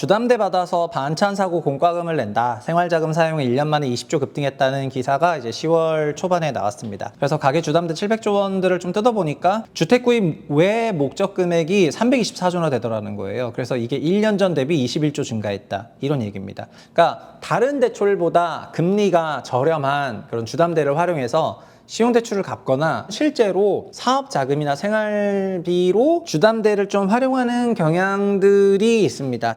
주담대 받아서 반찬 사고 공과금을 낸다. 생활자금 사용에 1년 만에 20조 급등했다는 기사가 이제 10월 초반에 나왔습니다. 그래서 가계 주담대 700조 원들을 좀 뜯어보니까 주택 구입 외 목적 금액이 324조나 되더라는 거예요. 그래서 이게 1년 전 대비 21조 증가했다. 이런 얘기입니다. 그러니까 다른 대출보다 금리가 저렴한 그런 주담대를 활용해서 신용대출을 갚거나 실제로 사업자금이나 생활비로 주담대를 좀 활용하는 경향들이 있습니다.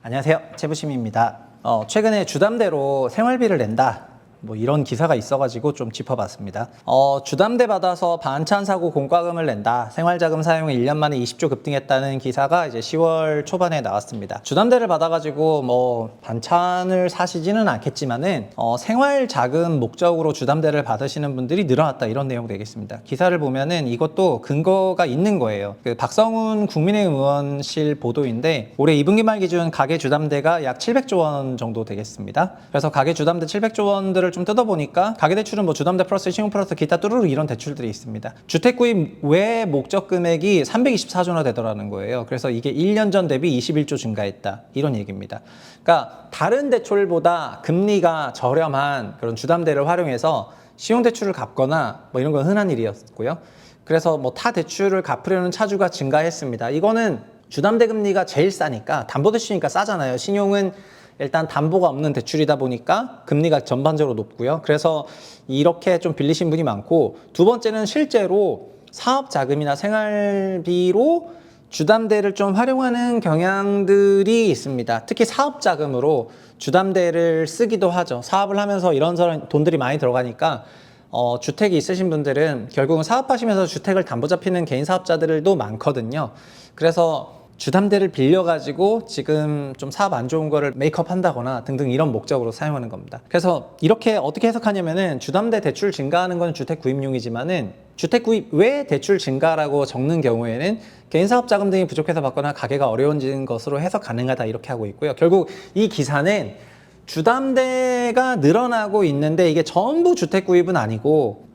안녕하세요, 최부심입니다. 최근에 주담대로 생활비를 낸다, 뭐 이런 기사가 있어가지고 좀 짚어봤습니다. 주담대 받아서 반찬 사고 공과금을 낸다. 생활자금 사용에 1년 만에 20조 급등했다는 기사가 이제 10월 초반에 나왔습니다. 주담대를 받아가지고 뭐 반찬을 사시지는 않겠지만은 생활자금 목적으로 주담대를 받으시는 분들이 늘어났다, 이런 내용 되겠습니다. 기사를 보면은 이것도 근거가 있는 거예요. 그 박성훈 국민의힘 의원실 보도인데 올해 2분기 말 기준 가계 주담대가 약 700조 원 정도 되겠습니다. 그래서 가계 주담대 700조 원들을 좀 뜯어보니까 가계대출은 뭐 주담대 플러스 신용 플러스 기타 뚜루루 이런 대출들이 있습니다. 주택 구입 외 목적 금액이 324조나 되더라는 거예요. 그래서 이게 1년 전 대비 21조 증가했다, 이런 얘기입니다. 그러니까 다른 대출보다 금리가 저렴한 그런 주담대를 활용해서 신용대출을 갚거나 뭐 이런 건 흔한 일이었고요. 그래서 뭐 타 대출을 갚으려는 차주가 증가했습니다. 이거는 주담대 금리가 제일 싸니까, 담보대출이니까 싸잖아요. 신용은 일단 담보가 없는 대출이다 보니까 금리가 전반적으로 높고요. 그래서 이렇게 좀 빌리신 분이 많고, 두 번째는 실제로 사업 자금이나 생활비로 주담대를 좀 활용하는 경향들이 있습니다. 특히 사업 자금으로 주담대를 쓰기도 하죠. 사업을 하면서 이런저런 돈들이 많이 들어가니까 주택이 있으신 분들은 결국은 사업하시면서 주택을 담보 잡히는 개인 사업자들도 많거든요. 그래서 주담대를 빌려가지고 지금 좀 사업 안 좋은 거를 메이크업 한다거나 등등 이런 목적으로 사용하는 겁니다. 그래서 이렇게 어떻게 해석하냐면은 주담대 대출 증가하는 건 주택 구입용이지만은 주택 구입 외 대출 증가라고 적는 경우에는 개인 사업 자금 등이 부족해서 받거나 가계가 어려워지는 것으로 해석 가능하다, 이렇게 하고 있고요. 결국 이 기사는 주담대가 늘어나고 있는데 이게 전부 주택 구입은 아니고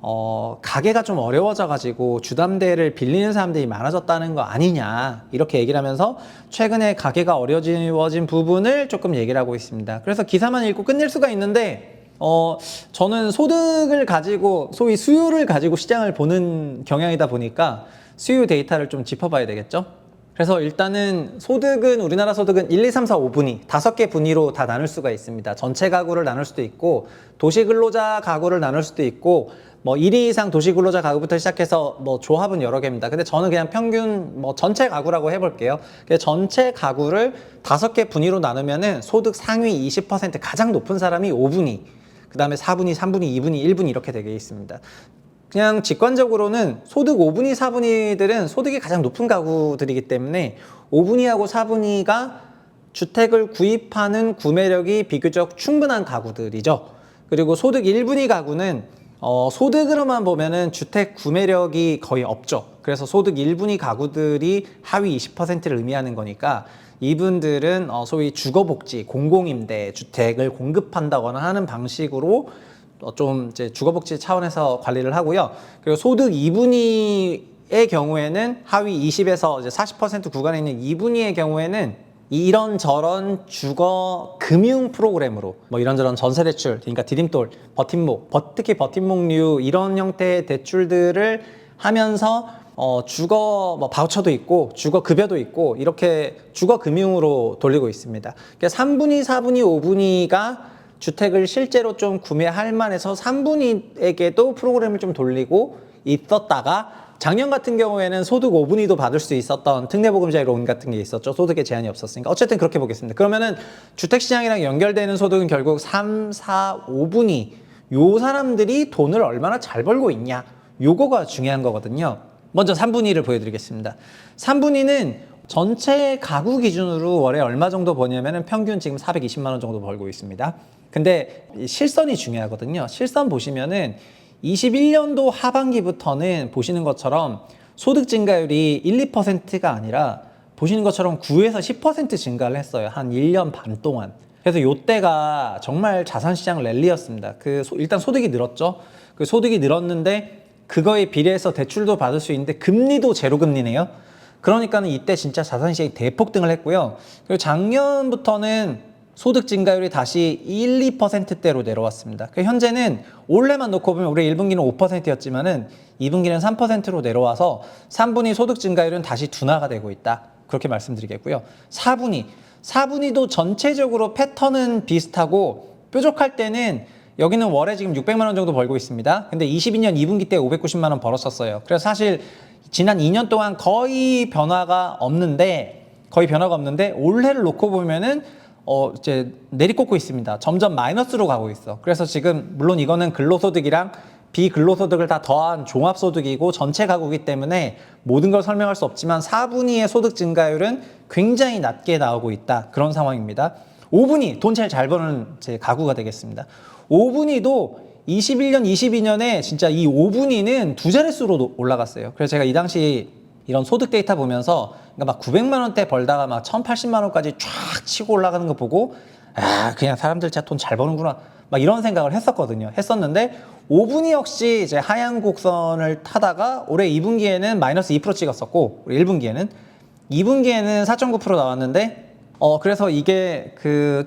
가게가 좀 어려워져 가지고 주담대를 빌리는 사람들이 많아졌다는 거 아니냐, 이렇게 얘기를 하면서 최근에 가게가 어려워진 부분을 조금 얘기를 하고 있습니다. 그래서 기사만 읽고 끝낼 수가 있는데 저는 소득을 가지고, 소위 수요를 가지고 시장을 보는 경향이다 보니까 수요 데이터를 좀 짚어봐야 되겠죠. 그래서 일단은 소득은, 우리나라 소득은 1, 2, 3, 4, 5분위, 5개 분위로 다 나눌 수가 있습니다. 전체 가구를 나눌 수도 있고, 도시근로자 가구를 나눌 수도 있고, 뭐 1위 이상 도시근로자 가구부터 시작해서 뭐 조합은 여러 개입니다. 근데 저는 그냥 평균 뭐 전체 가구라고 해볼게요. 전체 가구를 5개 분위로 나누면은 소득 상위 20%, 가장 높은 사람이 5분위, 그 다음에 4분위, 3분위, 2분위, 1분위 이렇게 되게 있습니다. 그냥 직관적으로는 소득 5분위, 4분위들은 소득이 가장 높은 가구들이기 때문에 5분위하고 4분위가 주택을 구입하는 구매력이 비교적 충분한 가구들이죠. 그리고 소득 1분위 가구는 소득으로만 보면은 주택 구매력이 거의 없죠. 그래서 소득 1분위 가구들이 하위 20%를 의미하는 거니까 이분들은 소위 주거복지, 공공임대 주택을 공급한다거나 하는 방식으로 좀 이제 주거복지 차원에서 관리를 하고요. 그리고 소득 2분위의 경우에는 하위 20에서 이제 40% 구간에 있는 2분위의 경우에는 이런저런 주거 금융 프로그램으로 뭐 이런저런 전세대출, 그러니까 디딤돌, 버팀목, 특히 버팀목류 이런 형태의 대출들을 하면서 주거 뭐 바우처도 있고 주거 급여도 있고 이렇게 주거 금융으로 돌리고 있습니다. 그러니까 3분위, 4분위, 5분위가 주택을 실제로 좀 구매할 만해서 3분위에게도 프로그램을 좀 돌리고 있었다가, 작년 같은 경우에는 소득 5분위도 받을 수 있었던 특례보금자리 론 같은 게 있었죠. 소득에 제한이 없었으니까. 어쨌든 그렇게 보겠습니다. 그러면은 주택시장이랑 연결되는 소득은 결국 3, 4, 5분위, 요 사람들이 돈을 얼마나 잘 벌고 있냐, 요거가 중요한 거거든요. 먼저 3분위를 보여드리겠습니다. 3분위는 전체 가구 기준으로 월에 얼마 정도 버냐면은 평균 지금 420만 원 정도 벌고 있습니다. 근데 실선이 중요하거든요. 실선 보시면은 21년도 하반기부터는 보시는 것처럼 소득 증가율이 1, 2%가 아니라 보시는 것처럼 9에서 10% 증가를 했어요. 한 1년 반 동안. 그래서 요때가 정말 자산시장 랠리였습니다. 일단 소득이 늘었죠. 그 소득이 늘었는데 그거에 비례해서 대출도 받을 수 있는데 금리도 제로금리네요. 그러니까는 이때 진짜 자산시장이 대폭등을 했고요. 그리고 작년부터는 소득 증가율이 다시 1, 2%대로 내려왔습니다. 현재는 올해만 놓고 보면 올해 1분기는 5%였지만은 2분기는 3%로 내려와서 3분기 소득 증가율은 다시 둔화가 되고 있다. 그렇게 말씀드리겠고요. 4분기도 전체적으로 패턴은 비슷하고 뾰족할 때는 여기는 월에 지금 600만 원 정도 벌고 있습니다. 근데 22년 2분기 때 590만 원 벌었었어요. 그래서 사실 지난 2년 동안 거의 변화가 없는데 올해를 놓고 보면은 이제 내리꽂고 있습니다. 점점 마이너스로 가고 있어. 그래서 지금 물론 이거는 근로소득이랑 비근로소득을 다 더한 종합소득이고 전체 가구이기 때문에 모든 걸 설명할 수 없지만 4분기의 소득 증가율은 굉장히 낮게 나오고 있다. 그런 상황입니다. 5분기 돈 제일 잘 버는 제 가구가 되겠습니다. 5분기도 21년, 22년에 진짜 이 5분기는 두 자릿수로 올라갔어요. 그래서 제가 이 당시 이런 소득 데이터 보면서 그러니까 막 900만 원대 벌다가 막 1080만 원까지 쫙 치고 올라가는 거 보고 그냥 사람들 진짜 돈 잘 버는구나 막 이런 생각을 했었는데 5분기 역시 이제 하향 곡선을 타다가 올해 2분기에는 마이너스 2% 찍었었고 올해 1분기에는 2분기에는 4.9% 나왔는데 그래서 이게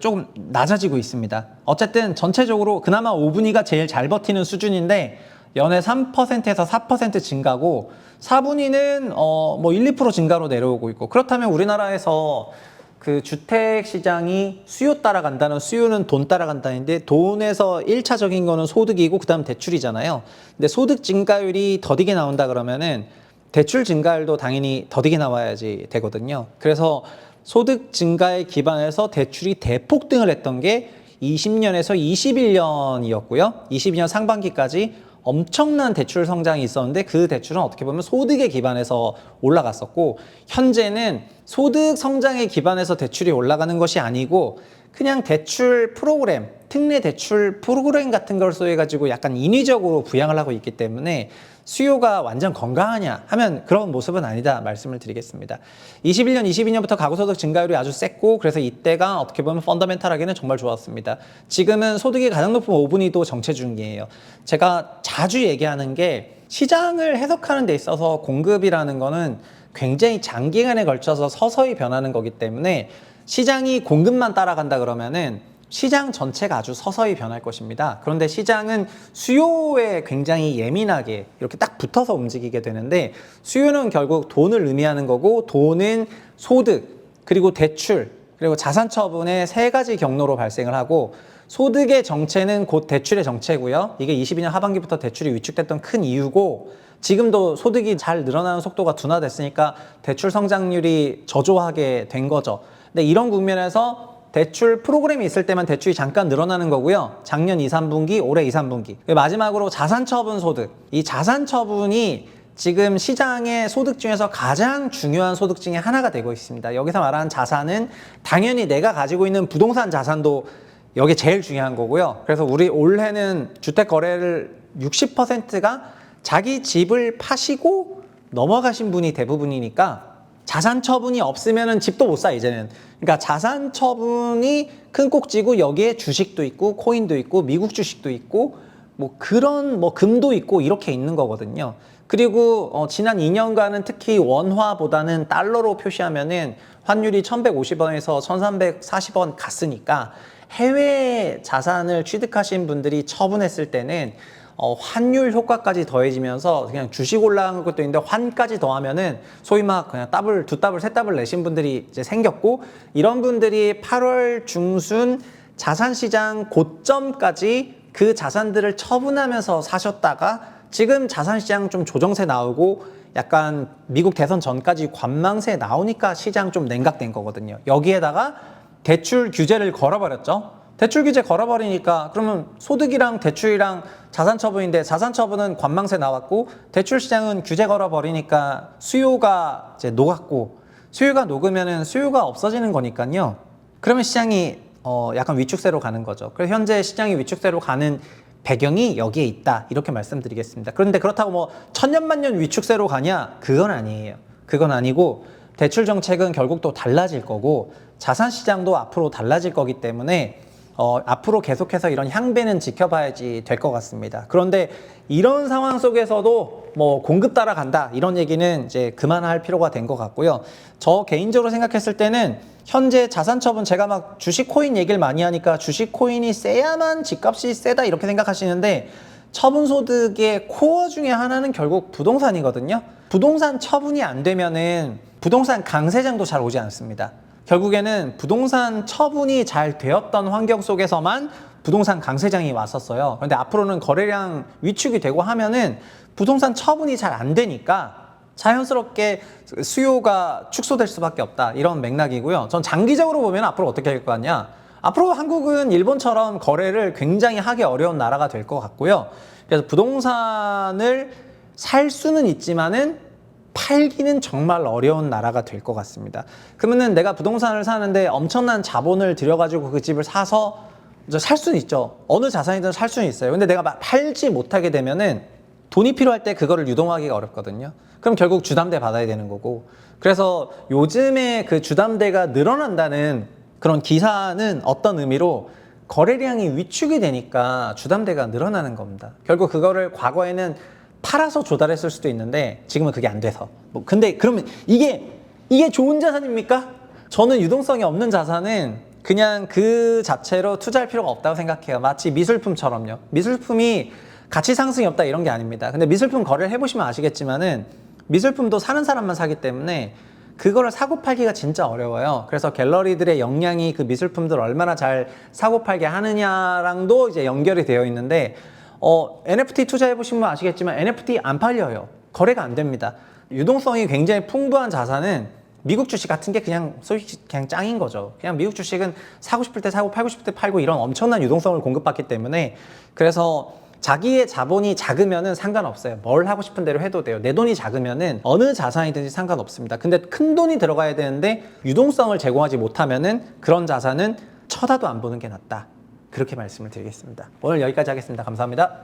조금 낮아지고 있습니다. 어쨌든 전체적으로 그나마 5분기가 제일 잘 버티는 수준인데 연에 3%에서 4% 증가고 4분기는 뭐 1, 2% 증가로 내려오고 있고 그렇다면 우리나라에서 그 주택 시장이 수요 따라간다는 수요는 돈 따라간다는데 돈에서 1차적인 거는 소득이고 그다음 대출이잖아요. 근데 소득 증가율이 더디게 나온다 그러면은 대출 증가율도 당연히 더디게 나와야지 되거든요. 그래서 소득 증가에 기반해서 대출이 대폭등을 했던 게 20년에서 21년이었고요. 22년 상반기까지 엄청난 대출 성장이 있었는데 그 대출은 어떻게 보면 소득에 기반해서 올라갔었고 현재는 소득 성장에 기반해서 대출이 올라가는 것이 아니고 그냥 대출 프로그램, 특례 대출 프로그램 같은 걸 써가지고 약간 인위적으로 부양을 하고 있기 때문에 수요가 완전 건강하냐 하면 그런 모습은 아니다 말씀을 드리겠습니다. 21년, 22년부터 가구소득 증가율이 아주 셌고 그래서 이때가 어떻게 보면 펀더멘탈하게는 정말 좋았습니다. 지금은 소득이 가장 높은 5분기도 정체 중이에요. 제가 자주 얘기하는 게 시장을 해석하는 데 있어서 공급이라는 거는 굉장히 장기간에 걸쳐서 서서히 변하는 거기 때문에 시장이 공급만 따라간다 그러면은 시장 전체가 아주 서서히 변할 것입니다. 그런데 시장은 수요에 굉장히 예민하게 이렇게 딱 붙어서 움직이게 되는데 수요는 결국 돈을 의미하는 거고 돈은 소득, 그리고 대출, 그리고 자산 처분의 세 가지 경로로 발생을 하고 소득의 정체는 곧 대출의 정체고요. 이게 22년 하반기부터 대출이 위축됐던 큰 이유고 지금도 소득이 잘 늘어나는 속도가 둔화됐으니까 대출 성장률이 저조하게 된 거죠. 근데 이런 국면에서 대출 프로그램이 있을 때만 대출이 잠깐 늘어나는 거고요. 작년 2, 3분기, 올해 2, 3분기. 마지막으로 자산처분 소득. 이 자산처분이 지금 시장의 소득 중에서 가장 중요한 소득 중에 하나가 되고 있습니다. 여기서 말하는 자산은 당연히 내가 가지고 있는 부동산 자산도 여기 제일 중요한 거고요. 그래서 우리 올해는 주택 거래를 60%가 자기 집을 파시고 넘어가신 분이 대부분이니까 자산 처분이 없으면은 집도 못 사, 이제는. 그러니까 자산 처분이 큰 꼭지고 여기에 주식도 있고 코인도 있고 미국 주식도 있고 뭐 그런 금도 있고 이렇게 있는 거거든요. 그리고 지난 2년간은 특히 원화보다는 달러로 표시하면은 환율이 1150원에서 1340원 갔으니까 해외 자산을 취득하신 분들이 처분했을 때는 환율 효과까지 더해지면서 그냥 주식 올라간 것도 있는데 환까지 더하면은 소위 막 그냥 더블, 두 더블, 세 더블 내신 분들이 이제 생겼고 이런 분들이 8월 중순 자산시장 고점까지 그 자산들을 처분하면서 사셨다가 지금 자산시장 좀 조정세 나오고 약간 미국 대선 전까지 관망세 나오니까 시장 좀 냉각된 거거든요. 여기에다가 대출 규제를 걸어버렸죠. 대출 규제 걸어버리니까 그러면 소득이랑 대출이랑 자산처분인데 자산처분은 관망세 나왔고 대출 시장은 규제 걸어버리니까 수요가 이제 녹았고 수요가 녹으면은 수요가 없어지는 거니까요. 그러면 시장이 약간 위축세로 가는 거죠. 그래서 현재 시장이 위축세로 가는 배경이 여기에 있다 이렇게 말씀드리겠습니다. 그런데 그렇다고 뭐 천년만년 위축세로 가냐? 그건 아니에요. 그건 아니고 대출 정책은 결국 또 달라질 거고 자산 시장도 앞으로 달라질 거기 때문에 앞으로 계속해서 이런 향배는 지켜봐야지 될 것 같습니다. 그런데 이런 상황 속에서도 뭐 공급 따라간다 이런 얘기는 이제 그만할 필요가 된 것 같고요. 저 개인적으로 생각했을 때는 현재 자산 처분, 제가 막 주식 코인 얘기를 많이 하니까 주식 코인이 세야만 집값이 세다 이렇게 생각하시는데, 처분 소득의 코어 중에 하나는 결국 부동산이거든요. 부동산 처분이 안 되면은 부동산 강세장도 잘 오지 않습니다. 결국에는 부동산 처분이 잘 되었던 환경 속에서만 부동산 강세장이 왔었어요. 그런데 앞으로는 거래량 위축이 되고 하면은 부동산 처분이 잘 안 되니까 자연스럽게 수요가 축소될 수밖에 없다, 이런 맥락이고요. 전 장기적으로 보면 앞으로 어떻게 될 거 같냐, 앞으로 한국은 일본처럼 거래를 굉장히 하기 어려운 나라가 될 것 같고요. 그래서 부동산을 살 수는 있지만은 팔기는 정말 어려운 나라가 될 것 같습니다. 그러면은 내가 부동산을 사는데 엄청난 자본을 들여가지고 그 집을 사서 살 수는 있죠. 어느 자산이든 살 수는 있어요. 근데 내가 팔지 못하게 되면은 돈이 필요할 때 그거를 유동하기가 어렵거든요. 그럼 결국 주담대 받아야 되는 거고. 그래서 요즘에 그 주담대가 늘어난다는 그런 기사는 어떤 의미로 거래량이 위축이 되니까 주담대가 늘어나는 겁니다. 결국 그거를 과거에는 팔아서 조달했을 수도 있는데 지금은 그게 안 돼서. 근데 그러면 이게 좋은 자산입니까? 저는 유동성이 없는 자산은 그냥 그 자체로 투자할 필요가 없다고 생각해요. 마치 미술품처럼요. 미술품이 가치 상승이 없다 이런 게 아닙니다. 근데 미술품 거래를 해보시면 아시겠지만은 미술품도 사는 사람만 사기 때문에 그거를 사고 팔기가 진짜 어려워요. 그래서 갤러리들의 역량이 그 미술품들을 얼마나 잘 사고 팔게 하느냐랑도 이제 연결이 되어 있는데, NFT 투자해보시면 아시겠지만 NFT 안 팔려요. 거래가 안 됩니다. 유동성이 굉장히 풍부한 자산은 미국 주식 같은 게 그냥 솔직히 그냥 짱인 거죠. 그냥 미국 주식은 사고 싶을 때 사고 팔고 싶을 때 팔고 이런 엄청난 유동성을 공급받기 때문에, 그래서 자기의 자본이 작으면은 상관없어요. 뭘 하고 싶은 대로 해도 돼요. 내 돈이 작으면은 어느 자산이든지 상관없습니다. 근데 큰 돈이 들어가야 되는데 유동성을 제공하지 못하면은 그런 자산은 쳐다도 안 보는 게 낫다. 그렇게 말씀을 드리겠습니다. 오늘 여기까지 하겠습니다. 감사합니다.